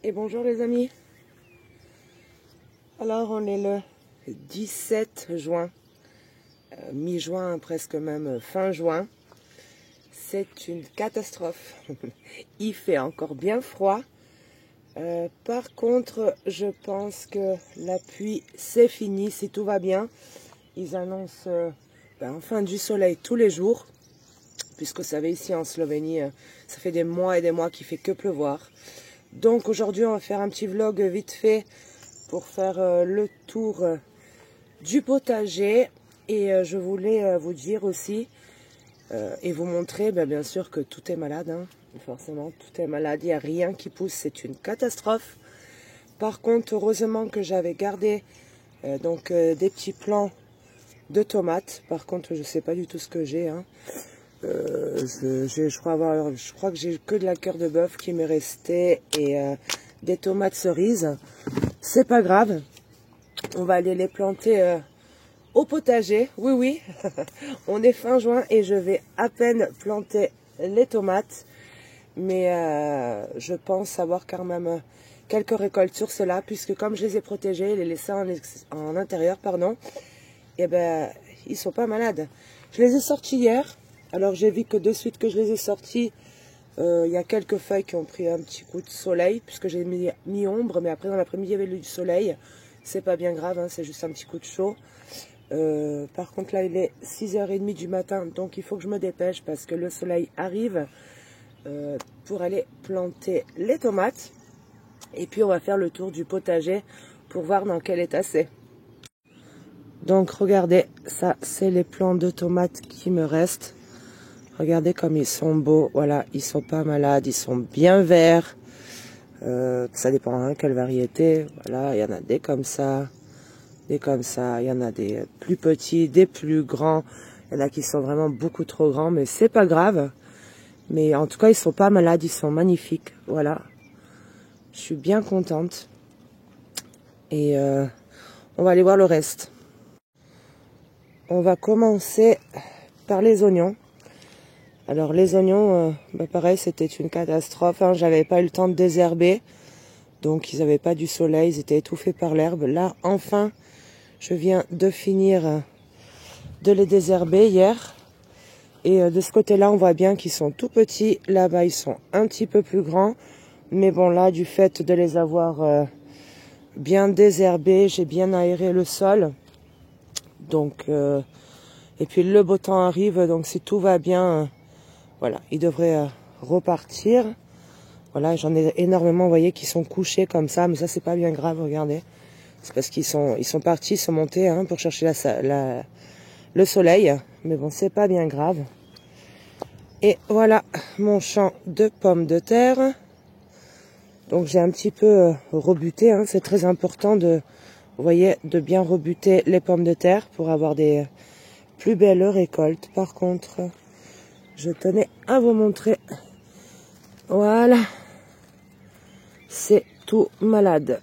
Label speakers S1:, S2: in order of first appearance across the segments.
S1: Et bonjour les amis. Alors on est le 17 juin, mi-juin, presque même fin juin. C'est une catastrophe. Il fait encore bien froid. Par contre, je pense que la pluie c'est fini si tout va bien. Ils annoncent enfin du soleil tous les jours. Puisque vous savez, ici en Slovénie, ça fait des mois et des mois qu'il fait que pleuvoir. Donc aujourd'hui, on va faire un petit vlog vite fait pour faire le tour du potager. Et je voulais vous dire aussi et vous montrer, bien sûr, que tout est malade. Hein. Forcément, tout est malade. Il n'y a rien qui pousse. C'est une catastrophe. Par contre, heureusement que j'avais gardé des petits plants de tomates. Par contre, je ne sais pas du tout ce que j'ai. Hein. Je crois que j'ai que de la cœur de bœuf qui m'est resté et des tomates cerises. C'est pas grave. On va aller les planter au potager. Oui, oui. On est fin juin et je vais à peine planter les tomates. Mais je pense avoir quand même quelques récoltes sur cela, puisque comme je les ai protégés, les laissés en intérieur, pardon, et ils sont pas malades. Je les ai sortis hier. Alors j'ai vu que de suite que je les ai sortis, il y a quelques feuilles qui ont pris un petit coup de soleil, puisque j'ai mis ombre, mais après dans l'après-midi il y avait du soleil. C'est pas bien grave, hein, c'est juste un petit coup de chaud. Par contre là il est 6h30 du matin, donc il faut que je me dépêche parce que le soleil arrive pour aller planter les tomates. Et puis on va faire le tour du potager pour voir dans quel état c'est. Donc regardez, ça c'est les plants de tomates qui me restent. Regardez comme ils sont beaux, voilà, ils sont pas malades, ils sont bien verts. Ça dépend hein, quelle variété. Voilà, il y en a des comme ça, il y en a des plus petits, des plus grands. Il y en a qui sont vraiment beaucoup trop grands, mais c'est pas grave. Mais en tout cas, ils sont pas malades, ils sont magnifiques. Voilà, je suis bien contente. Et on va aller voir le reste. On va commencer par les oignons. Alors les oignons, pareil, c'était une catastrophe. Hein. J'avais pas eu le temps de désherber. Donc ils n'avaient pas du soleil, ils étaient étouffés par l'herbe. Là, enfin, je viens de finir de les désherber hier. Et de ce côté-là, on voit bien qu'ils sont tout petits. Là-bas, ils sont un petit peu plus grands. Mais bon, là, du fait de les avoir bien désherbés, j'ai bien aéré le sol. Donc, et puis le beau temps arrive, donc si tout va bien... Voilà, ils devraient repartir. Voilà, j'en ai énormément, vous voyez, qui sont couchés comme ça. Mais ça, c'est pas bien grave, regardez. C'est parce qu'ils sont partis se monter hein, pour chercher le soleil. Mais bon, c'est pas bien grave. Et voilà mon champ de pommes de terre. Donc, j'ai un petit peu rebuté. Hein. C'est très important vous voyez, de bien rebuter les pommes de terre pour avoir des plus belles récoltes. Par contre... Je tenais à vous montrer. Voilà. C'est tout malade.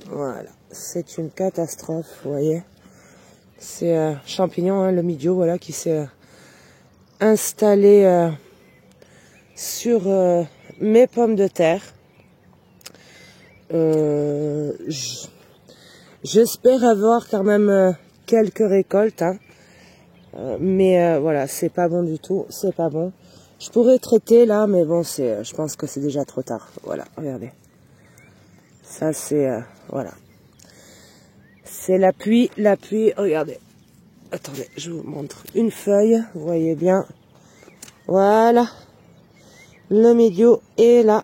S1: Voilà. C'est une catastrophe, vous voyez. C'est un champignon, hein, le midio, voilà, qui s'est installé sur mes pommes de terre. J'espère avoir quand même quelques récoltes, hein. Mais voilà, c'est pas bon du tout, c'est pas bon. Je pourrais traiter là, mais bon, je pense que c'est déjà trop tard. Voilà, regardez. Ça, c'est, voilà. C'est la pluie, regardez. Attendez, je vous montre une feuille, vous voyez bien. Voilà. Le milieu est là.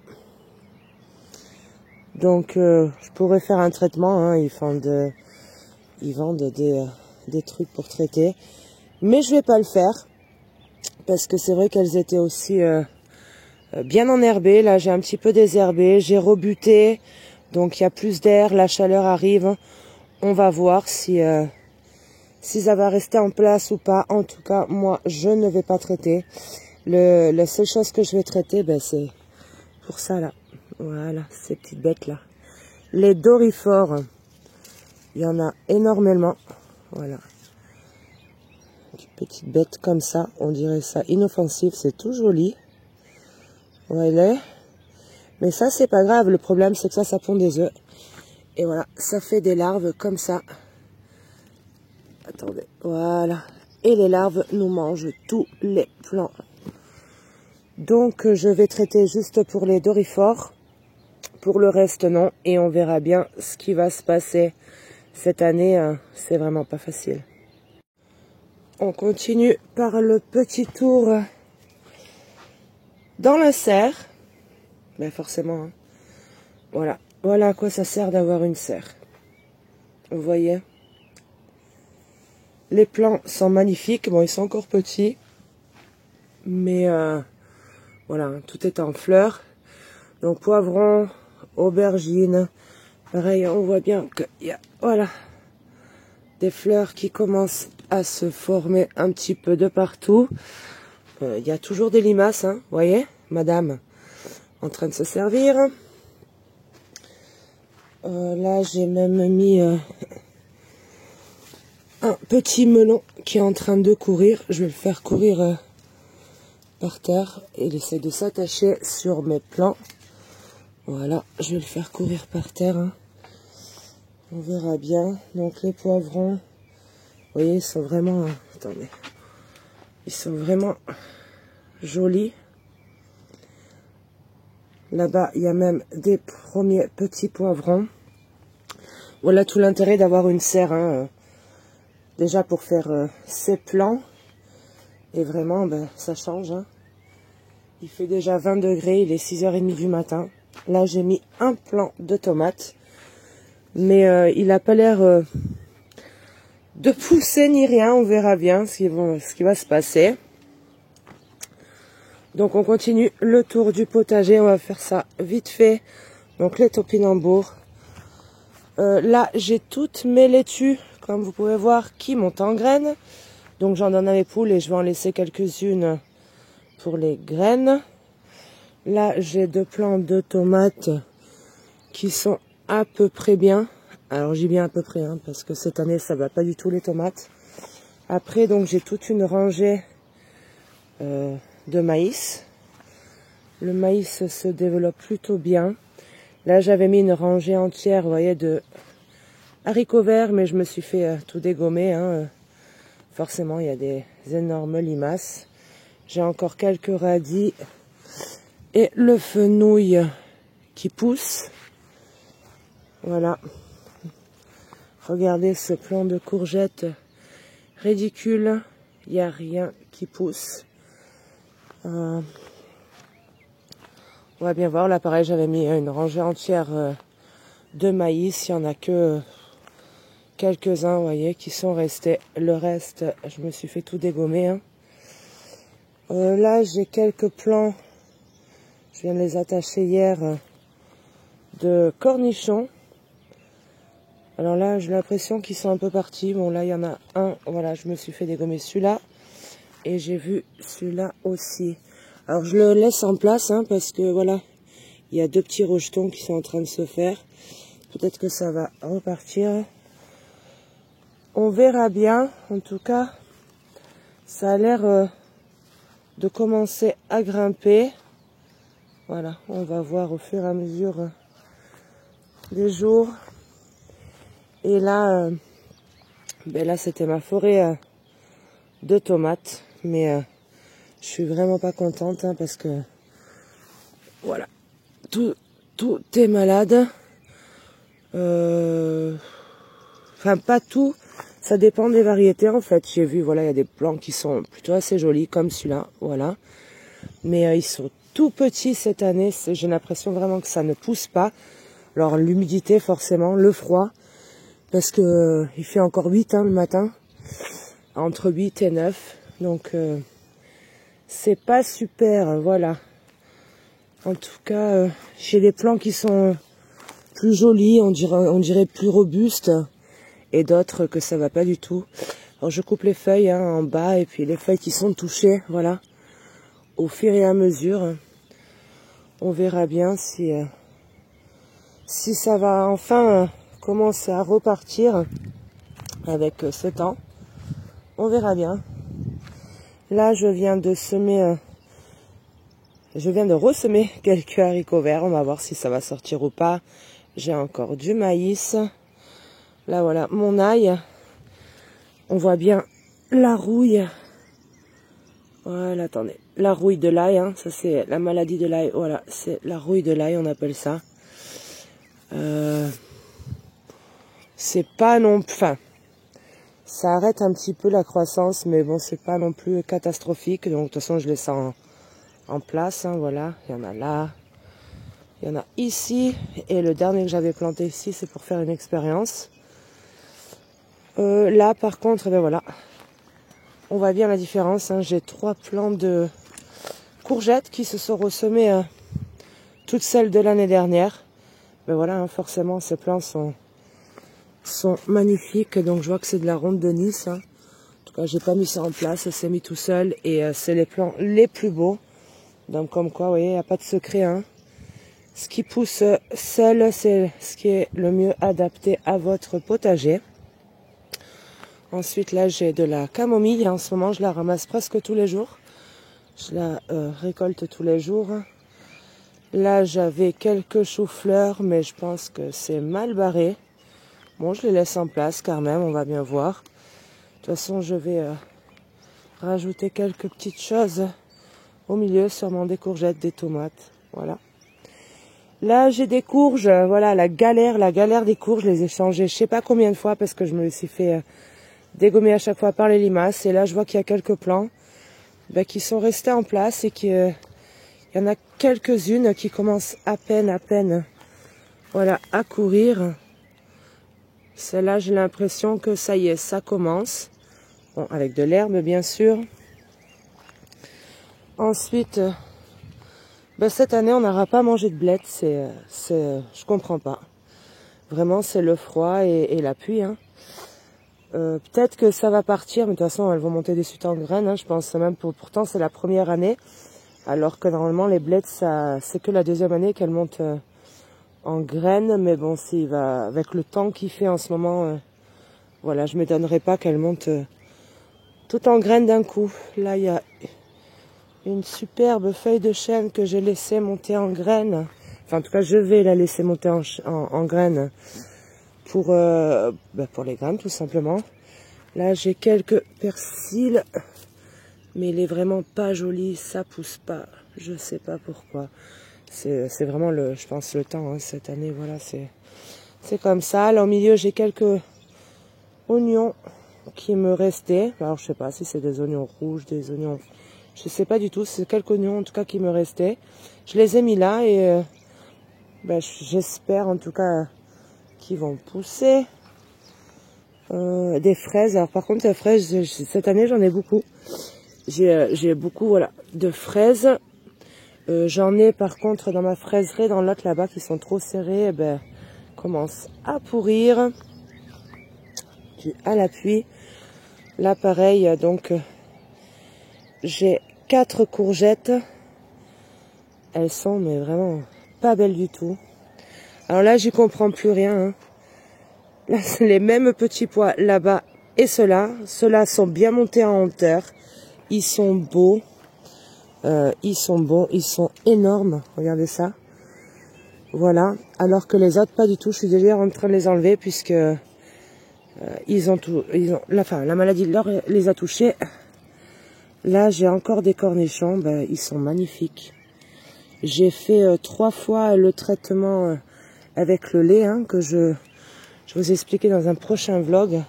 S1: Donc, je pourrais faire un traitement, hein. Ils vendent des trucs pour traiter. Mais je vais pas le faire. Parce que c'est vrai qu'elles étaient aussi bien enherbées. Là, j'ai un petit peu désherbé. J'ai rebuté. Donc, il y a plus d'air. La chaleur arrive. On va voir si ça va rester en place ou pas. En tout cas, moi, je ne vais pas traiter. La seule chose que je vais traiter, c'est pour ça, là. Voilà, ces petites bêtes-là. Les doryphores. Il y en a énormément. Voilà. Une petite bête comme ça, on dirait ça inoffensif, c'est tout joli. Voilà. Mais ça, c'est pas grave. Le problème, c'est que ça pond des œufs. Et voilà, ça fait des larves comme ça. Attendez, voilà. Et les larves nous mangent tous les plants. Donc, je vais traiter juste pour les doryphores. Pour le reste, non. Et on verra bien ce qui va se passer cette année. C'est vraiment pas facile. On continue par le petit tour dans la serre. Ben forcément. Hein. Voilà. Voilà à quoi ça sert d'avoir une serre. Vous voyez? Les plants sont magnifiques. Bon, ils sont encore petits. Mais voilà, tout est en fleurs. Donc poivrons, aubergines. Pareil, on voit bien qu'il y a voilà, des fleurs qui commencent à se former un petit peu de partout. Il y a toujours des limaces, hein, vous voyez, madame, en train de se servir. Là, j'ai même mis un petit melon qui est en train de courir. Je vais le faire courir par terre. Et il essaie de s'attacher sur mes plants. Voilà, je vais le faire courir par terre. Hein. On verra bien. Donc les poivrons, vous voyez, ils sont vraiment... attendez. Ils sont vraiment jolis. Là-bas, il y a même des premiers petits poivrons. Voilà tout l'intérêt d'avoir une serre. Hein. Déjà pour faire ces plants. Et vraiment, ben, ça change. Hein. Il fait déjà 20 degrés, il est 6h30 du matin. Là, j'ai mis un plant de tomates. Mais il n'a pas l'air de pousser ni rien. On verra bien ce qui va se passer. Donc, on continue le tour du potager. On va faire ça vite fait. Donc, les topinambours. Là, j'ai toutes mes laitues, comme vous pouvez voir, qui montent en graines. Donc, j'en donne à mes poules et je vais en laisser quelques-unes pour les graines. Là, j'ai 2 plants de tomates qui sont à peu près bien. Alors, j'ai bien à peu près, hein, parce que cette année, ça va pas du tout les tomates. Après, donc, j'ai toute une rangée de maïs. Le maïs se développe plutôt bien. Là, j'avais mis une rangée entière, vous voyez, de haricots verts, mais je me suis fait tout dégommer. Hein. Forcément, il y a des énormes limaces. J'ai encore quelques radis et le fenouil qui pousse. Voilà. Regardez ce plant de courgettes ridicule. Il n'y a rien qui pousse. On va bien voir. Là, pareil, j'avais mis une rangée entière de maïs. Il n'y en a que quelques-uns, vous voyez, qui sont restés. Le reste, je me suis fait tout dégommer. Hein. Là, j'ai quelques plants. Je viens de les attacher hier de cornichons. Alors là, j'ai l'impression qu'ils sont un peu partis. Bon, là, il y en a un. Voilà, je me suis fait dégommer celui-là. Et j'ai vu celui-là aussi. Alors, je le laisse en place, hein, parce que, voilà, il y a 2 petits rejetons qui sont en train de se faire. Peut-être que ça va repartir. On verra bien. En tout cas, ça a l'air de commencer à grimper. Voilà, on va voir au fur et à mesure des jours. Et là, ben là c'était ma forêt de tomates. Mais je suis vraiment pas contente hein, parce que voilà, tout est malade. Enfin, pas tout. Ça dépend des variétés en fait. J'ai vu, voilà, il y a des plants qui sont plutôt assez jolis comme celui-là. Voilà. Mais ils sont tout petits cette année. J'ai l'impression vraiment que ça ne pousse pas. Alors l'humidité forcément, le froid. Parce que il fait encore 8 hein, le matin. Entre 8 et 9. Donc c'est pas super, voilà. En tout cas, j'ai des plants qui sont plus jolis, on dirait plus robustes. Et d'autres que ça va pas du tout. Alors je coupe les feuilles hein, en bas et puis les feuilles qui sont touchées, voilà. Au fur et à mesure, on verra bien si ça va enfin commencer à repartir avec ce temps. On verra bien. Là, je viens de semer Je viens de ressemer quelques haricots verts. On va voir si ça va sortir ou pas. J'ai encore du maïs. Là, voilà, mon ail. On voit bien la rouille. Voilà, attendez. La rouille de l'ail, hein. Ça c'est la maladie de l'ail. Voilà, c'est la rouille de l'ail, on appelle ça. C'est pas non... Enfin, ça arrête un petit peu la croissance, mais bon, c'est pas non plus catastrophique. Donc, de toute façon, je laisse ça en place, hein, voilà. Il y en a là. Il y en a ici. Et le dernier que j'avais planté ici, c'est pour faire une expérience. Là, par contre, ben voilà. On voit bien la différence, hein. J'ai 3 plants de courgettes qui se sont ressemées toutes celles de l'année dernière. Ben voilà, hein, forcément, ces plants sont magnifiques. Donc, je vois que c'est de la ronde de Nice, hein. En tout cas, j'ai pas mis ça en place, ça s'est mis tout seul. Et c'est les plants les plus beaux. Donc, comme quoi, vous voyez, il n'y a pas de secret, hein. Ce qui pousse seul, c'est ce qui est le mieux adapté à votre potager. Ensuite, là, j'ai de la camomille. En ce moment, je la ramasse presque tous les jours. Je la récolte tous les jours. Là, j'avais quelques choux-fleurs, mais je pense que c'est mal barré. Bon, je les laisse en place quand même, on va bien voir. De toute façon, je vais rajouter quelques petites choses au milieu, sûrement des courgettes, des tomates. Voilà. Là, j'ai des courges. Voilà, la galère des courges. Je les ai changées je sais pas combien de fois parce que je me suis fait... dégommer à chaque fois par les limaces. Et là, je vois qu'il y a quelques plants qui sont restés en place et qu'il y en a quelques-unes qui commencent à peine, voilà, à courir. Celle-là, j'ai l'impression que ça y est, ça commence. Bon, avec de l'herbe, bien sûr. Ensuite, cette année, on n'aura pas mangé de blettes. Je comprends pas. Vraiment, c'est le froid et la pluie, hein. Peut-être que ça va partir, mais de toute façon, elles vont monter des suites en graines, hein, je pense même. Pourtant, c'est la première année, alors que normalement, les blettes, c'est que la deuxième année qu'elles montent en graines. Mais bon, avec le temps qu'il fait en ce moment, voilà, je ne m'étonnerais pas qu'elles montent tout en graines d'un coup. Là, il y a une superbe feuille de chêne que j'ai laissée monter en graines. Enfin, en tout cas, je vais la laisser monter en graines. Pour les graines tout simplement. Là j'ai quelques persils, mais il est vraiment pas joli, ça pousse pas, je sais pas pourquoi. C'est vraiment je pense le temps, hein, cette année, voilà, c'est comme ça. Là au milieu j'ai quelques oignons qui me restaient. Alors je sais pas si c'est des oignons rouges, des oignons, je sais pas du tout, c'est quelques oignons en tout cas qui me restaient. Je les ai mis là et j'espère en tout cas qui vont pousser. Des fraises. Alors par contre les fraises, cette année j'en ai beaucoup. J'ai beaucoup, voilà, de fraises. J'en ai par contre dans ma fraiserie, dans l'autre là-bas, qui sont trop serrées, commencent à pourrir. Puis à la pluie. Là pareil, donc j'ai 4 courgettes. Elles sont mais vraiment pas belles du tout. Alors là j'y comprends plus rien, hein. Là, c'est les mêmes petits pois là-bas et ceux-là. Ceux-là sont bien montés en hauteur. Ils sont beaux. Ils sont beaux. Ils sont énormes. Regardez ça. Voilà. Alors que les autres, pas du tout. Je suis déjà en train de les enlever puisque la maladie les a touchés. Là, j'ai encore des cornichons. Ils sont magnifiques. J'ai fait 3 fois le traitement avec le lait, hein, que je vous ai expliqué dans un prochain vlog.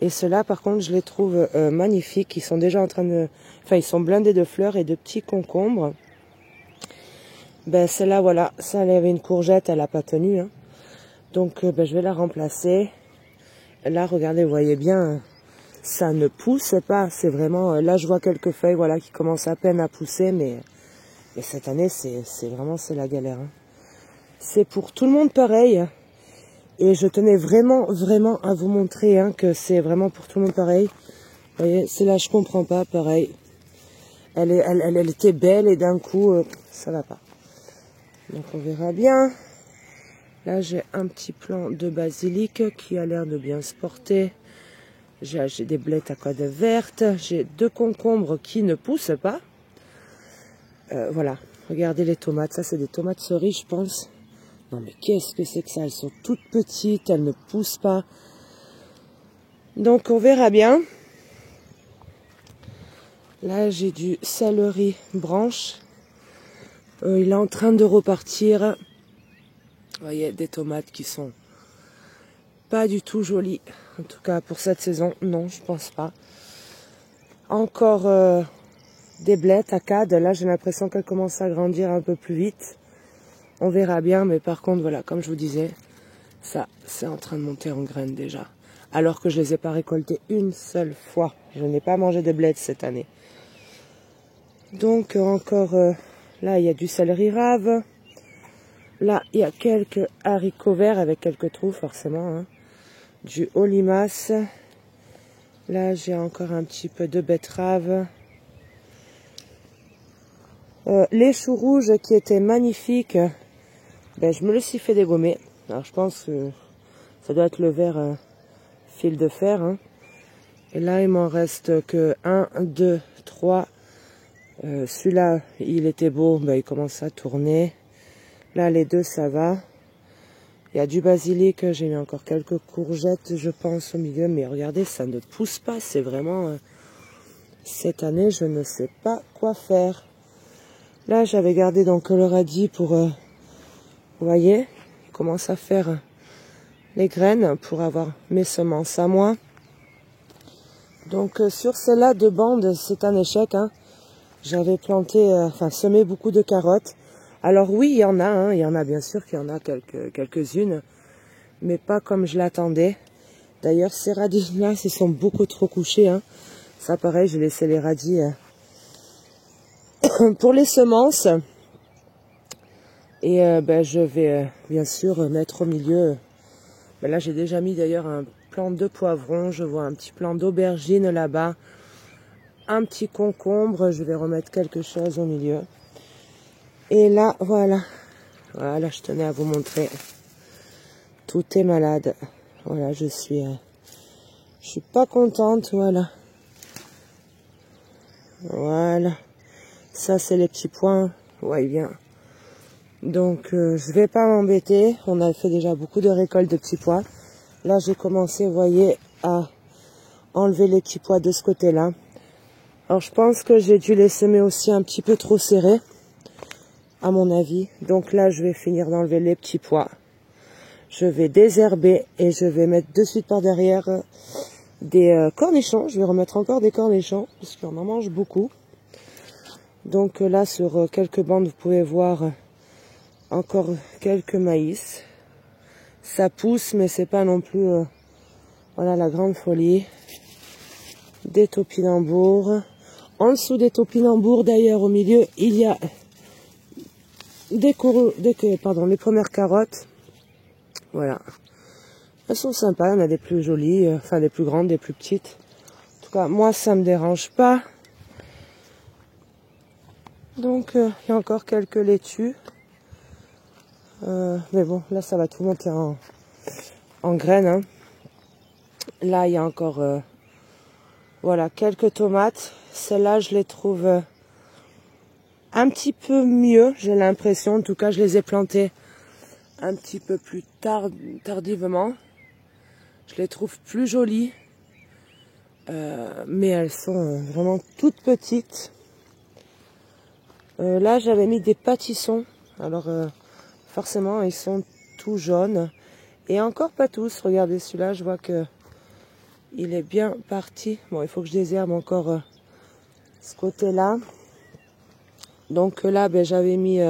S1: Et ceux-là, par contre, je les trouve magnifiques. Ils sont déjà en train de... Enfin, ils sont blindés de fleurs et de petits concombres. Celle-là, voilà. Ça, elle avait une courgette, elle n'a pas tenu, hein. Donc, je vais la remplacer. Là, regardez, vous voyez bien, ça ne pousse pas. C'est vraiment... là, je vois quelques feuilles, voilà, qui commencent à peine à pousser. Mais cette année, c'est la galère, hein. C'est pour tout le monde pareil. Et je tenais vraiment à vous montrer, hein, que c'est vraiment pour tout le monde pareil. Vous voyez, c'est là, je comprends pas, pareil. Elle était belle et d'un coup, ça va pas. Donc on verra bien. Là, j'ai un petit plant de basilic qui a l'air de bien se porter. J'ai des blettes à codes vertes. J'ai 2 concombres qui ne poussent pas. Voilà. Regardez les tomates, ça c'est des tomates cerises je pense. Non mais qu'est-ce que c'est que ça? Elles sont toutes petites, elles ne poussent pas. Donc on verra bien. Là j'ai du céleri branche. Il est en train de repartir. Vous voyez des tomates qui sont pas du tout jolies. En tout cas pour cette saison, non je pense pas. Encore des blettes à cade. Là j'ai l'impression qu'elles commencent à grandir un peu plus vite. On verra bien, mais par contre voilà, comme je vous disais, ça c'est en train de monter en graines déjà. Alors que je les ai pas récoltées une seule fois. Je n'ai pas mangé de blettes cette année. Donc encore là il y a du céleri rave. Là il y a quelques haricots verts avec quelques trous forcément. Hein. Du holimas. Là j'ai encore un petit peu de betterave. Les choux rouges qui étaient magnifiques, ben, je me les suis fait dégommer. Alors je pense que ça doit être le vert fil de fer. Hein. Et là il m'en reste que 1, 2, 3. Celui-là il était beau, ben, il commence à tourner. Là les deux ça va. Il y a du basilic, j'ai mis encore quelques courgettes je pense au milieu. Mais regardez ça ne pousse pas, c'est vraiment... cette année je ne sais pas quoi faire. Là j'avais gardé donc le radis pour... vous voyez, il commence à faire les graines pour avoir mes semences à moi. Donc sur celle-là de bande, c'est un échec. Hein. J'avais planté, semé beaucoup de carottes. Alors oui, il y en a, hein, il y en a bien sûr qu'il y en a quelques-unes, mais pas comme je l'attendais. D'ailleurs, ces radis-là se sont beaucoup trop couchés. Hein. Ça pareil, j'ai laissé les radis pour les semences. Et ben, je vais bien sûr mettre au milieu. Ben là j'ai déjà mis d'ailleurs un plant de poivron. Je vois un petit plant d'aubergine là-bas. Un petit concombre. Je vais remettre quelque chose au milieu. Et là voilà. Voilà, je tenais à vous montrer. Tout est malade. Voilà, je suis pas contente. Voilà. Voilà. Ça c'est les petits points. Ouais, il vient. Donc je vais pas m'embêter, on a fait déjà beaucoup de récoltes de petits pois. Là j'ai commencé, vous voyez, à enlever les petits pois de ce côté-là. Alors je pense que j'ai dû les semer aussi un petit peu trop serrés, à mon avis. Donc là je vais finir d'enlever les petits pois. Je vais désherber et je vais mettre de suite par derrière des cornichons. Je vais remettre encore des cornichons, parce qu'on en mange beaucoup. Donc là sur quelques bandes vous pouvez voir... encore quelques maïs. Ça pousse, mais c'est pas non plus voilà la grande folie. Des topinambours. En dessous des topinambours, d'ailleurs, au milieu, il y a les premières carottes. Voilà. Elles sont sympas, il y en a des plus jolies, enfin des plus grandes, des plus petites. En tout cas, moi, ça me dérange pas. Donc, il y a encore quelques laitues. Mais bon, là ça va tout monter en graines. Hein. Là il y a encore voilà, quelques tomates. Celles-là je les trouve un petit peu mieux, j'ai l'impression. En tout cas je les ai plantées un petit peu plus tardivement. Je les trouve plus jolies. Mais elles sont vraiment toutes petites. Là j'avais mis des pâtissons. Alors... forcément, ils sont tout jaunes. Et encore pas tous. Regardez celui-là, je vois que il est bien parti. Bon, il faut que je désherbe encore ce côté-là. Donc là, ben, j'avais mis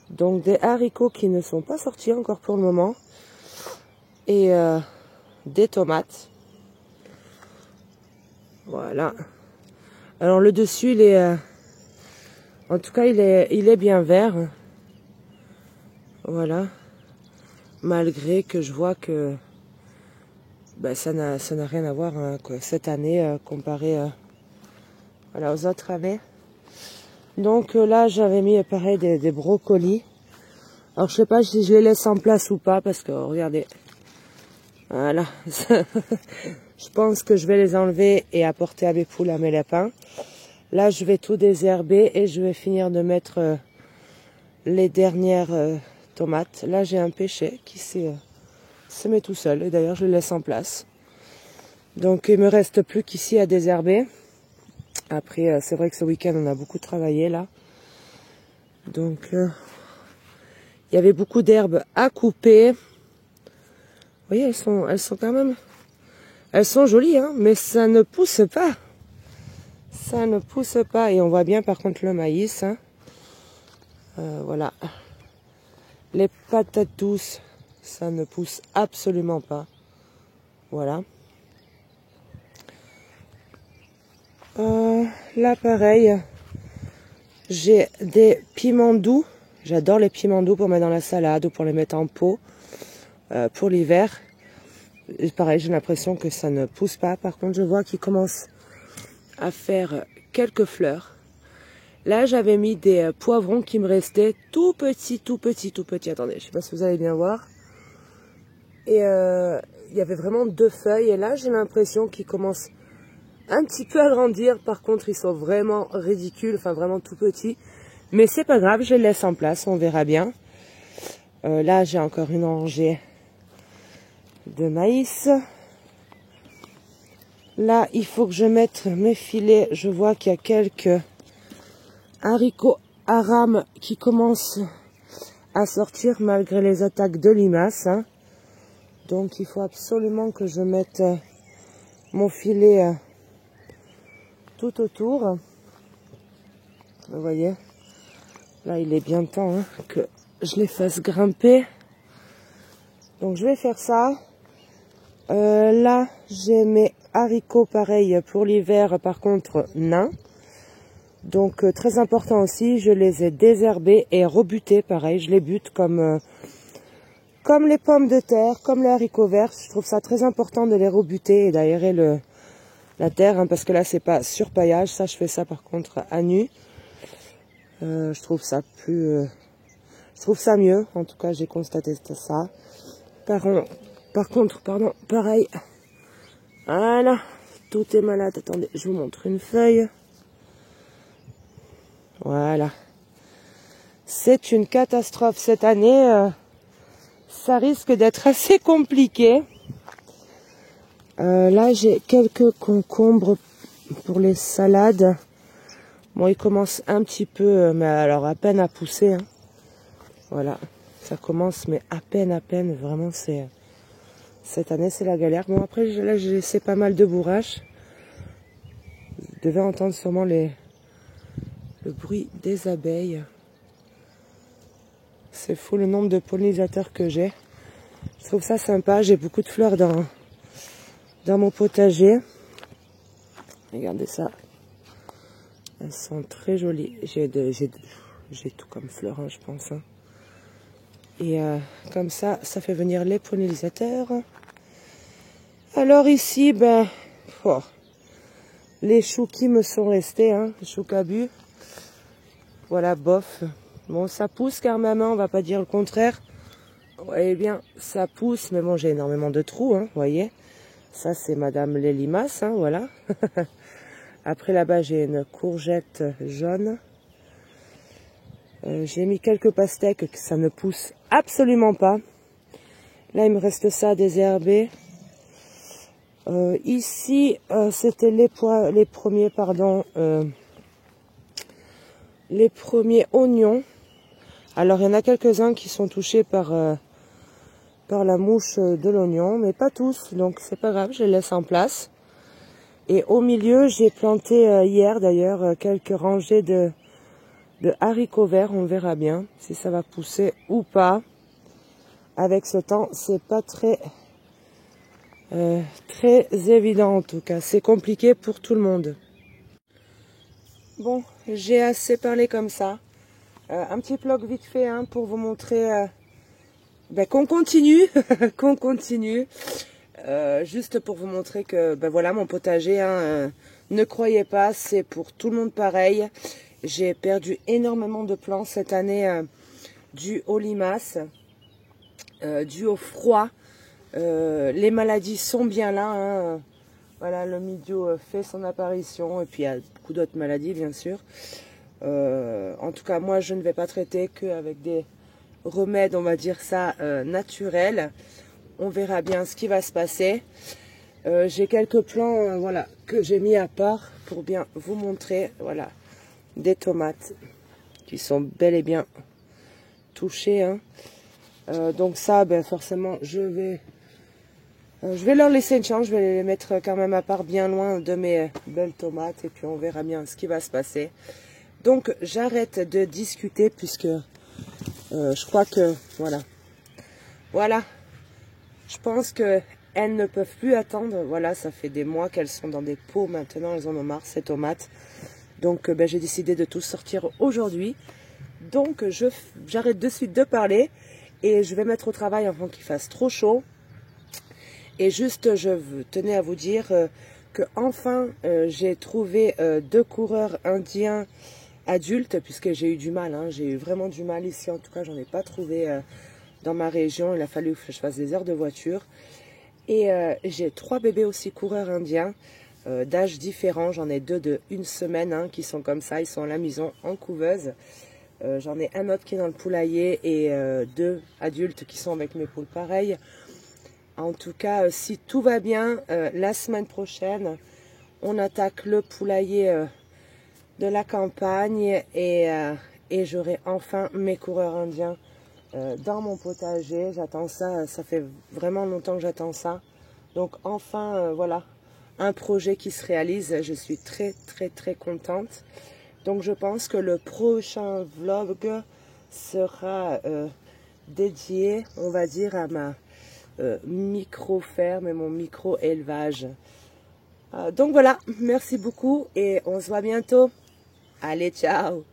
S1: donc des haricots qui ne sont pas sortis encore pour le moment. Et des tomates. Voilà. Alors le dessus, il est... en tout cas, il est bien vert. Voilà, malgré que je vois que ben, ça n'a rien à voir hein, quoi, cette année comparé voilà, aux autres années. Donc là j'avais mis pareil des brocolis. Alors je sais pas si je les laisse en place ou pas parce que regardez, voilà, je pense que je vais les enlever et apporter à mes poules, à mes lapins. Là, je vais tout désherber et je vais finir de mettre les dernières tomates. Là, j'ai un pêcher qui se met tout seul. Et d'ailleurs, je le laisse en place. Donc, il me reste plus qu'ici à désherber. Après, c'est vrai que ce week-end, on a beaucoup travaillé là. Donc, il y avait beaucoup d'herbes à couper. Vous voyez, elles sont quand même... Elles sont jolies, hein, mais ça ne pousse pas. Ça ne pousse pas. Et on voit bien par contre le maïs. Hein. Voilà. Les patates douces, ça ne pousse absolument pas. Voilà. Là, pareil. J'ai des piments doux. J'adore les piments doux pour mettre dans la salade ou pour les mettre en pot pour l'hiver. Pareil, j'ai l'impression que ça ne pousse pas. Par contre, je vois qu'il commence à faire quelques fleurs. Là, j'avais mis des poivrons qui me restaient tout petits, tout petits, tout petits. Attendez, je sais pas si vous allez bien voir. Et il y avait vraiment 2 feuilles. Et là, j'ai l'impression qu'ils commencent un petit peu à grandir. Par contre, ils sont vraiment ridicules, enfin vraiment tout petits. Mais c'est pas grave, je les laisse en place, on verra bien. Là, j'ai encore une rangée de maïs. Là, il faut que je mette mes filets. Je vois qu'il y a quelques haricots aram qui commencent à sortir malgré les attaques de limaces. Hein. Donc, il faut absolument que je mette mon filet tout autour. Vous voyez, là, il est bien temps hein, que je les fasse grimper. Donc, je vais faire ça. Là, j'ai mes haricots pareil pour l'hiver, par contre nains. Donc très important aussi, je les ai désherbés et rebutés, pareil, je les bute comme les pommes de terre, comme les haricots verts. Je trouve ça très important de les rebuter et d'aérer la terre, hein, parce que là c'est pas surpaillage, ça je fais ça par contre à nu. Je trouve ça mieux, en tout cas j'ai constaté ça. Par contre, pareil. Voilà, tout est malade. Attendez, je vous montre une feuille. Voilà. C'est une catastrophe cette année. Ça risque d'être assez compliqué. Là, j'ai quelques concombres pour les salades. Bon, ils commencent un petit peu, mais alors à peine à pousser. Hein. Voilà, ça commence, mais à peine. Vraiment, cette année, c'est la galère. Bon, après, là, j'ai laissé pas mal de bourraches. Vous devez entendre sûrement le bruit des abeilles. C'est fou le nombre de pollinisateurs que j'ai. Je trouve ça sympa. J'ai beaucoup de fleurs dans mon potager. Regardez ça. Elles sont très jolies. J'ai tout comme fleurs, hein, je pense. Hein. Et comme ça fait venir les pollinisateurs. Alors ici, ben, les choux qui me sont restés, hein, les choux cabus. Voilà, bof. Bon, ça pousse car maman, on va pas dire le contraire. Vous voyez bien, ça pousse, mais bon, j'ai énormément de trous, hein, vous voyez. Ça, c'est Madame les limaces, hein, voilà. Après, là-bas, j'ai une courgette jaune. J'ai mis quelques pastèques, que ça ne pousse absolument pas. Là, il me reste ça à désherber. Ici, c'était les premiers oignons. Alors, il y en a quelques-uns qui sont touchés par la mouche de l'oignon, mais pas tous, donc c'est pas grave, je les laisse en place. Et au milieu, j'ai planté hier d'ailleurs quelques rangées de haricots verts, on verra bien si ça va pousser ou pas. Avec ce temps, c'est pas très évident en tout cas, c'est compliqué pour tout le monde. Bon, j'ai assez parlé comme ça. Un petit vlog vite fait hein, pour vous montrer qu'on continue, qu'on continue. Juste pour vous montrer que voilà mon potager, hein, ne croyez pas, c'est pour tout le monde pareil. J'ai perdu énormément de plants cette année dû aux limaces, dû au froid. Les maladies sont bien là. Hein. Voilà, le mildiou fait son apparition. Et puis il y a beaucoup d'autres maladies, bien sûr. En tout cas, moi, je ne vais pas traiter qu'avec des remèdes, on va dire ça, naturels. On verra bien ce qui va se passer. J'ai quelques plants voilà, que j'ai mis à part pour bien vous montrer. Voilà, des tomates qui sont bel et bien touchées. Hein. Donc ça, ben, forcément, je vais leur laisser une chance. Je vais les mettre quand même à part bien loin de mes belles tomates. Et puis on verra bien ce qui va se passer. Donc j'arrête de discuter puisque je crois que voilà, je pense que elles ne peuvent plus attendre. Voilà, ça fait des mois qu'elles sont dans des pots maintenant, elles en ont marre ces tomates. Donc ben, j'ai décidé de tout sortir aujourd'hui. Donc j'arrête de suite de parler et je vais mettre au travail avant qu'il fasse trop chaud. Et juste je tenais à vous dire que enfin j'ai trouvé 2 coureurs indiens adultes, puisque j'ai eu du mal, hein, j'ai eu vraiment du mal ici, en tout cas j'en ai pas trouvé dans ma région, il a fallu que je fasse des heures de voiture. Et j'ai 3 bébés aussi coureurs indiens, d'âge différents, j'en ai 2 de 1 semaine hein, qui sont comme ça, ils sont à la maison en couveuse. J'en ai un autre qui est dans le poulailler et 2 adultes qui sont avec mes poules pareilles. En tout cas, si tout va bien, la semaine prochaine, on attaque le poulailler de la campagne et j'aurai enfin mes coureurs indiens dans mon potager. J'attends ça, ça fait vraiment longtemps que j'attends ça. Donc enfin, voilà, un projet qui se réalise. Je suis très contente. Donc je pense que le prochain vlog sera dédié, on va dire, à ma micro-ferme et mon micro-élevage. Donc voilà, merci beaucoup et on se voit bientôt. Allez, ciao!